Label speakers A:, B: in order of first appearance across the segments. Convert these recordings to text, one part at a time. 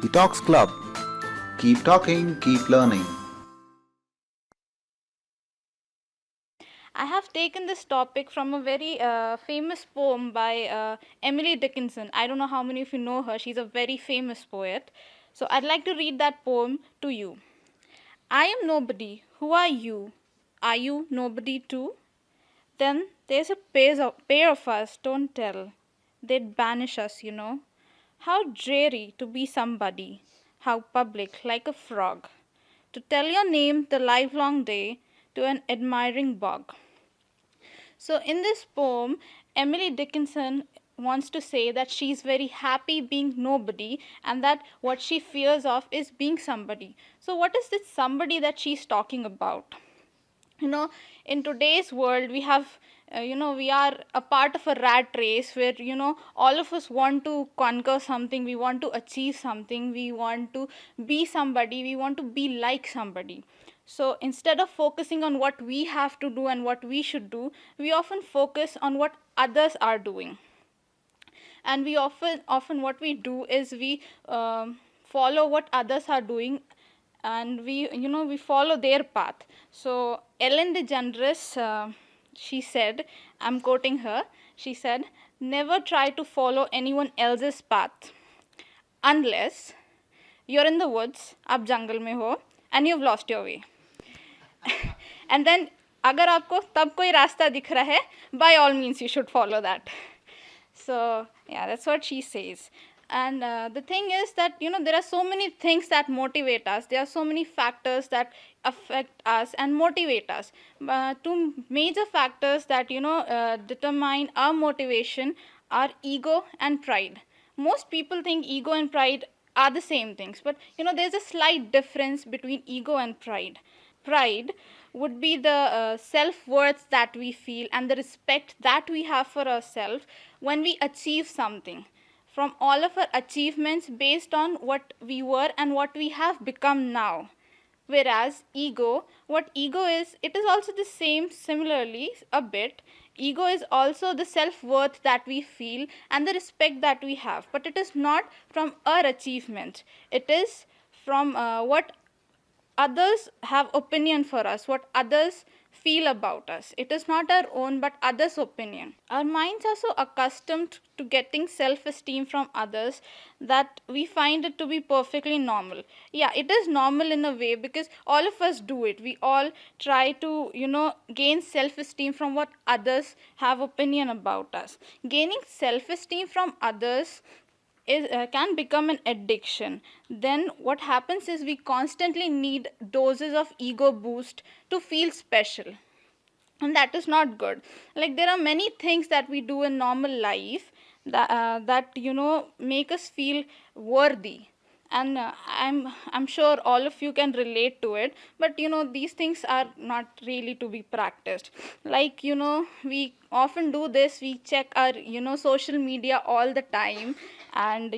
A: The Talks Club. Keep talking, keep learning.
B: I have taken this topic from a very famous poem by Emily Dickinson. I don't know how many of you know her. She's a very famous poet. So I'd like to read that poem to you. I am nobody. Who are you? Are you nobody too? Then there's a pair of us, don't tell. They'd banish us. How dreary to be somebody. How public, like a frog. To tell your name the livelong day to an admiring bog. So, in this poem, Emily Dickinson wants to say that she's very happy being nobody and that what she fears of is being somebody. So, what is this somebody that she's talking about? In today's world, we are a part of a rat race where, all of us want to conquer something, we want to achieve something, we want to be somebody, we want to be like somebody. So instead of focusing on what we have to do and what we should do, we often focus on what others are doing. And we often what we do is we follow what others are doing, and we follow their path. So Ellen DeGeneres, she said, I'm quoting her, she said, never try to follow anyone else's path unless you're in the woods, आप जंगल में हो, and you've lost your way. And then अगर आपको तब कोई रास्ता दिख रहा है, by all means you should follow that. So yeah, that's what she says. And the thing is that there are so many things that motivate us, there are so many factors that affect us and motivate us. Two major factors that determine our motivation are ego and pride. Most people think ego and pride are the same things, but there's a slight difference between ego and pride. Pride would be the self-worth that we feel and the respect that we have for ourselves when we achieve something, from all of our achievements based on what we were and what we have become now. Whereas ego, what ego is, it is also the same, similarly a bit. Ego is also the self-worth that we feel and the respect that we have, but it is not from our achievement. It is from what others have opinion for us, what others feel about us. It is not our own but others' opinion. Our minds are so accustomed to getting self-esteem from others that we find it to be perfectly normal. Yeah, it is normal in a way because all of us do it. We all try to gain self-esteem from what others have opinion about us. Gaining self-esteem from others can become an addiction. Then what happens is we constantly need doses of ego boost to feel special, and that is not good. Like, there are many things that we do in normal life that make us feel worthy, and I'm sure all of you can relate to it, but these things are not really to be practiced. Like, we often do this, we check our social media all the time, and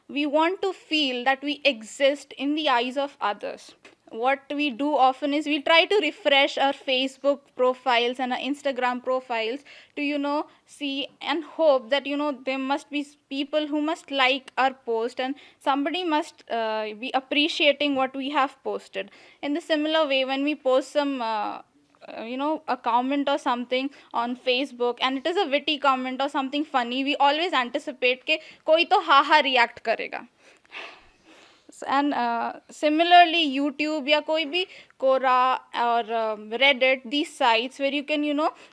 B: we want to feel that we exist in the eyes of others. What we do often is we try to refresh our Facebook profiles and our Instagram profiles to see and hope that there must be people who must like our post and somebody must be appreciating what we have posted. In the similar way, when we post some a comment or something on Facebook and it is a witty comment or something funny, we always anticipate ke koi to ha ha react karega. And similarly, YouTube या कोई भी Quora or Reddit, these sites where you can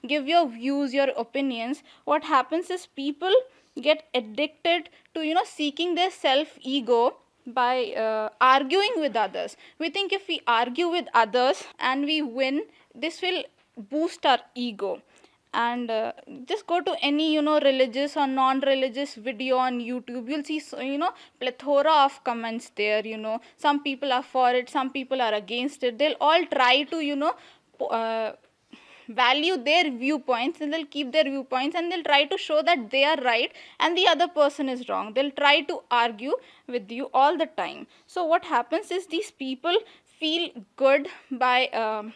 B: give your views, your opinions, what happens is people get addicted to seeking their self ego by arguing with others. We think if we argue with others and we win, this will boost our ego. And just go to any religious or non-religious video on YouTube, you'll see plethora of comments there. Some people are for it, some people are against it. They'll all try to value their viewpoints, and they'll keep their viewpoints and they'll try to show that they are right and the other person is wrong. They'll try to argue with you all the time. So what happens is these people feel good by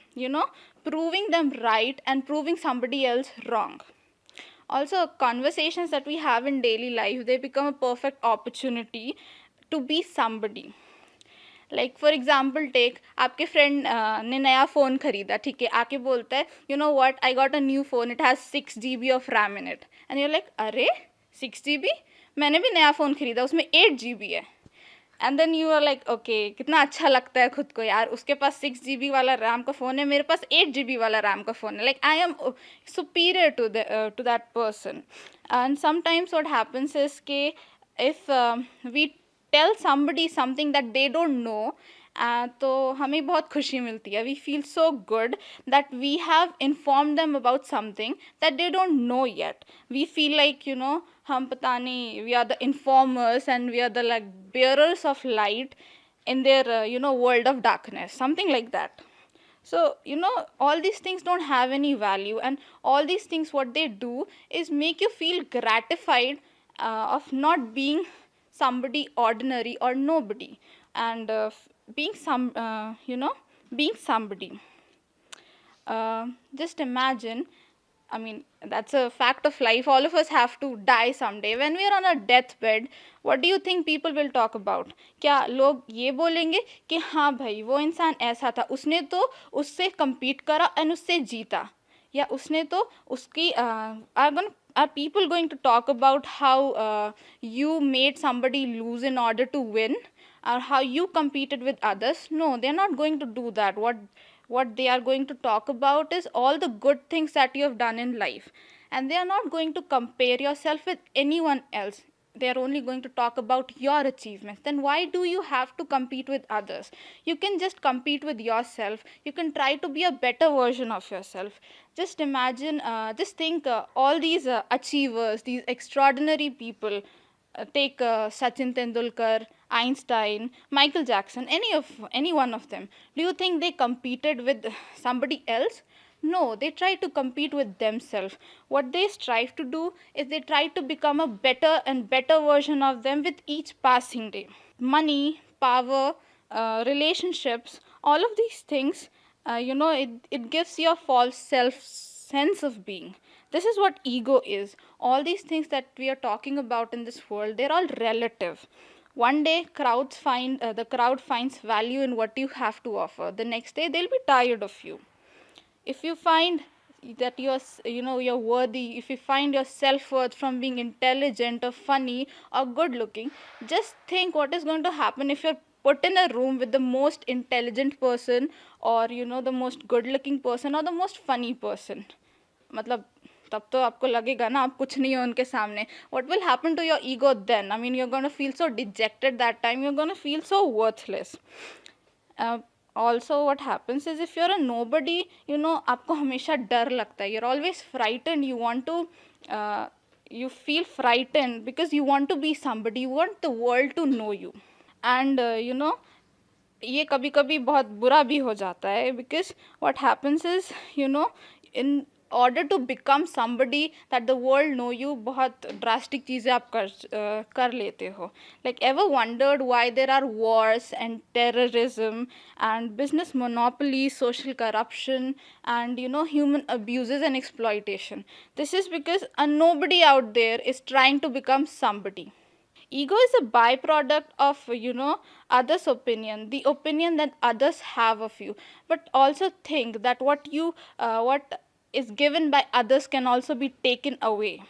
B: proving them right and proving somebody else wrong. Also, conversations that we have in daily life, they become a perfect opportunity to be somebody. Like for example take आपके friend ने नया phone खरीदा, ठीक है, आके बोलता है you know what, I got a new phone, it has 6 GB of RAM in it, and you like अरे 6 GB, मैंने भी नया फ़ोन खरीदा उसमें 8 GB है. And then you are like okay, कितना अच्छा लगता है खुद को यार, उसके पास 6 GB वाला रैम का फ़ोन है, मेरे पास 8 GB वाला रैम का फ़ोन है, like I am superior to that person. And sometimes what happens is के if we tell somebody something that they don't know, तो हमें बहुत खुशी मिलती है. We feel so good that we have inform them about something that they don't know yet. We feel like you know हम पता नहीं, we are the informers and we are the like bearers of light in their world of darkness, something like that. So all these things don't have any value, and all these things what they do is make you feel gratified of not being somebody ordinary or nobody, and being being somebody. Just imagine, I mean, that's a fact of life. All of us have to die someday. When we are on our deathbed, what do you think people will talk about? क्या लोग ये बोलेंगे कि हाँ भाई वो इंसान ऐसा था, उसने तो उससे compete करा and उससे जीता, या उसने तो उसकी are people going to talk about how you made somebody lose in order to win, or how you competed with others? No, they're not going to do that. What they are going to talk about is all the good things that you have done in life, and they are not going to compare yourself with anyone else. They are only going to talk about your achievements. Then why do you have to compete with others? You can just compete with yourself. You can try to be a better version of yourself. Just imagine, just think, all these achievers, these extraordinary people, take Sachin Tendulkar, Einstein, Michael Jackson, any one of them. Do you think they competed with somebody else? No, they try to compete with themselves. What they strive to do is they try to become a better and better version of them with each passing day. Money, power, relationships, all of these things, it gives you a false self sense of being. This is what ego is. All these things that we are talking about in this world, they're all relative. One day the crowd finds value in what you have to offer. The next day they'll be tired of you. If you find that you're worthy, if you find your self-worth from being intelligent or funny or good looking, just think what is going to happen if you're put in a room with the most intelligent person, or the most good looking person, or the most funny person. मतलब तब तो आपको लगेगा ना आप कुछ नहीं हो उनके सामने. What will happen to your ego then? I mean, you're going to feel so dejected that time. You're going to feel so worthless. Also what happens is if you're a nobody, आपको हमेशा डर लगता है. You're always frightened. You feel frightened because you want to be somebody. You want the world to know you. And ये कभी कभी बहुत बुरा भी हो जाता है, because what happens is in order to become somebody that the world know you, बहुत drastic चीज़ें आप कर लेते हो. Like, ever wondered why there are wars and terrorism and business monopoly, social corruption, and human abuses and exploitation? This is because a nobody out there is trying to become somebody. Ego is a byproduct of others' opinion, the opinion that others have of you. But also think that what is given by others can also be taken away.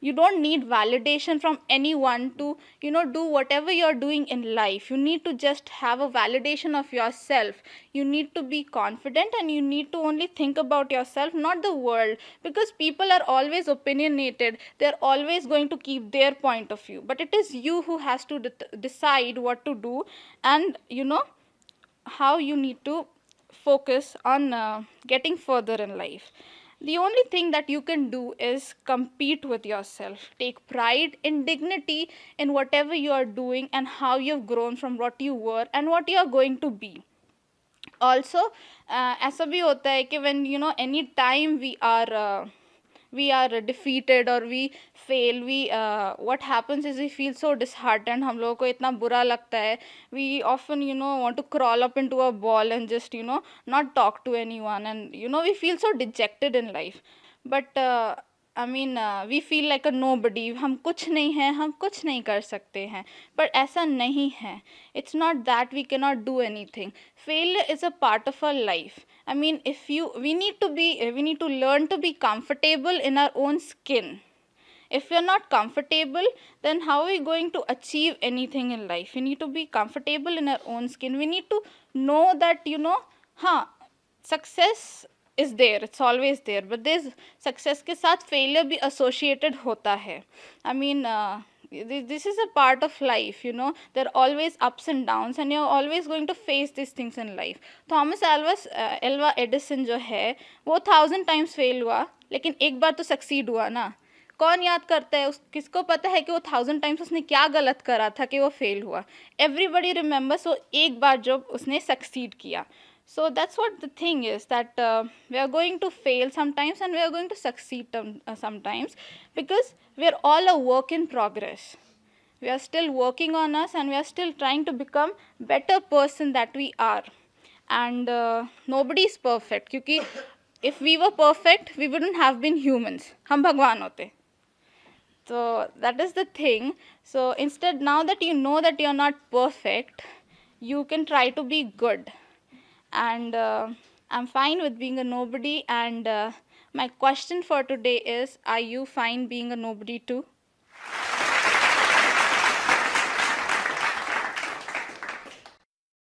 B: You don't need validation from anyone to do whatever you're doing in life. You need to just have a validation of yourself. You need to be confident, and you need to only think about yourself, not the world, because people are always opinionated. They're always going to keep their point of view, but it is you who has to decide what to do, and how you need to focus on getting further in life. The only thing that you can do is compete with yourself. Take pride in dignity in whatever you are doing, and how you've grown from what you were and what you are going to be. Also, ऐसा भी होता है कि when any time we are defeated or we fail, what happens is we feel so disheartened. हम लोगों को इतना बुरा लगता है. We often want to crawl up into a ball and just not talk to anyone, and we feel so dejected in life. But we feel like a nobody, हम कुछ नहीं हैं, हम कुछ नहीं कर सकते हैं, पर ऐसा नहीं है. It's not that we can not do anything. Failure is a part of our life. If you we need to learn to be comfortable in our own skin. If we are not comfortable, then how are we going to achieve anything in life? We need to be comfortable in our own skin. We need to know that, success is there, it's always there, but there's success के साथ failure भी associated होता है. This is a part of life. There are always ups and downs, and you're always going to face these things in life. Thomas Alva Edison जो है वो 1000 times fail हुआ, लेकिन एक बार तो सक्सीड हुआ ना. कौन याद करता है, किसको पता है कि वो 1000 times उसने क्या गलत करा था कि वो फेल हुआ. एवरीबडी रिमेंबर्स वो एक बार जब उसने सक्सीड किया. So that's what the thing is, that we are going to fail sometimes and we are going to succeed sometimes, because we are all a work in progress. We are still working on us, and we are still trying to become better person that we are. And nobody is perfect, क्योंकि if we were perfect, we wouldn't have been humans. हम भगवान होते. So that is the thing. So instead, now that you know that you are not perfect, you can try to be good. And I'm fine with being a nobody. And my question for today is, are you fine being a nobody too?